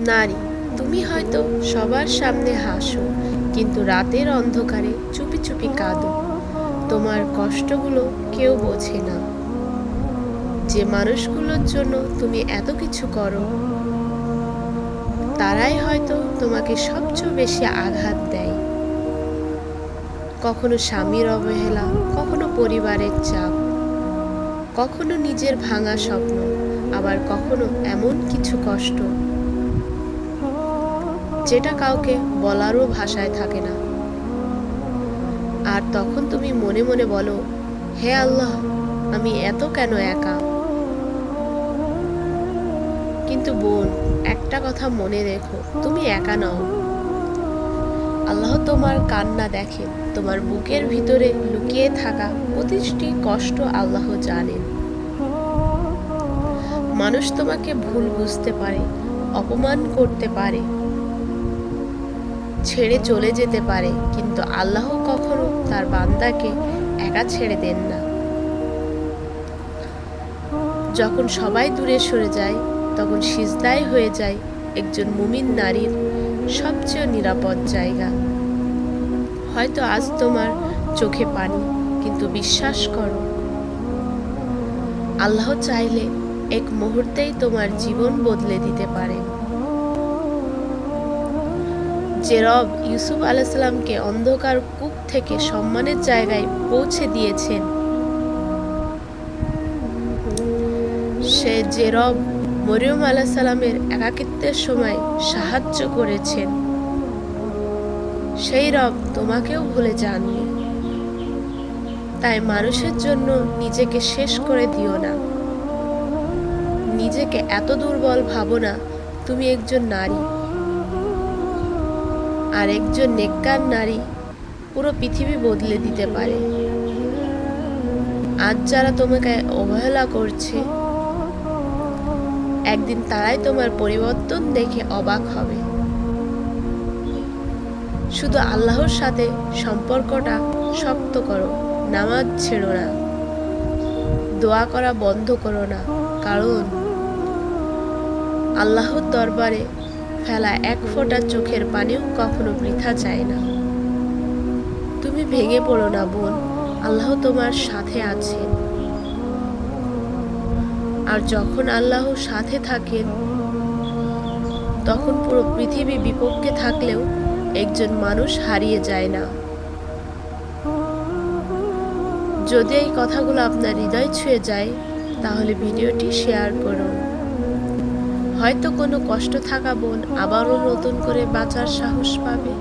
নারী, তুমি হয়তো সবার সামনে হাসো, কিন্তু রাতের অন্ধকারে চুপি চুপি কাঁদো। তোমার কষ্টগুলো কেউ বোঝে না। যে মানুষগুলোর জন্য তুমি এত কিছু করো, তারাই হয়তো তোমাকে সবচেয়ে বেশি আঘাত দেয়। কখনো স্বামীর অবহেলা, কখনো পরিবারের চাপ, কখনো নিজের ভাঙা স্বপ্ন, আবার কখনো এমন কিছু কষ্ট যেটা কাউকে বলারও ভাষায় থাকে না। আর তখন তুমি মনে মনে বলো, হে আল্লাহ, আমি এত কেন একা? কিন্তু বোন, একটা কথা মনে রেখো, তুমি একা নও। আল্লাহ তোমার কান্না দেখেন। তোমার বুকের ভিতরে লুকিয়ে থাকা প্রতিটি কষ্ট আল্লাহ জানেন। মানুষ তোমাকে ভুল বুঝতে পারে, অপমান করতে পারে, ছেড়ে চলে যেতে পারে, কিন্তু আল্লাহ কখনো তার বান্দাকে একা ছেড়ে দেন না। যখন সবাই দূরে সরে যায়, তখন সিজদায় হয়ে যায় একজন মুমিন নারীর সবচেয়ে নিরাপদ জায়গা। হয়তো আজ তোমার চোখে পানি, কিন্তু বিশ্বাস করো, আল্লাহ চাইলে এক মুহূর্তেই তোমার জীবন বদলে দিতে পারেন। যে রব ইউসুফ আলাইসাল্লামকে অন্ধকার কূপ থেকে সম্মানের জায়গায় পৌঁছে দিয়েছেন, যে রব মরিয়ম আলাইসাল্লামের একাকিত্বের সময় সাহায্য করেছেন, সেই রব তোমাকেও ভুলে যাননি। তাই মানুষের জন্য নিজেকে শেষ করে দিও না। নিজেকে এত দুর্বল ভাবো না। তুমি একজন নারী, আর একজন নেককার নারী পুরো পৃথিবী বদলে দিতে পারে। আজ যারা তোমাকে অবহেলা করছে, একদিন তারাই তোমার পরিবর্তন দেখে অবাক হবে। শুধু আল্লাহর সাথে সম্পর্কটা শক্ত করো, নামাজ ছেড়ো না, দোয়া করা বন্ধ করো না, কারণ আল্লাহর দরবারে ফেলা এক ফোঁটা চোখের পানিও কখনো বৃথা যায় না। তুমি ভেঙে পড়ো না বোন, আল্লাহ তোমার সাথে আছেন। আর যখন আল্লাহ সাথে থাকেন, তখন পুরো পৃথিবী বিপক্ষে থাকলেও একজন মানুষ হারিয়ে যায় না। যদি এই কথাগুলো আপনার হৃদয় ছুঁয়ে যায়, তাহলে ভিডিওটি শেয়ার করুন। হয়তো কোনো কষ্ট থাকা বোন আবারও নতুন করে বাঁচার সাহস পাবে।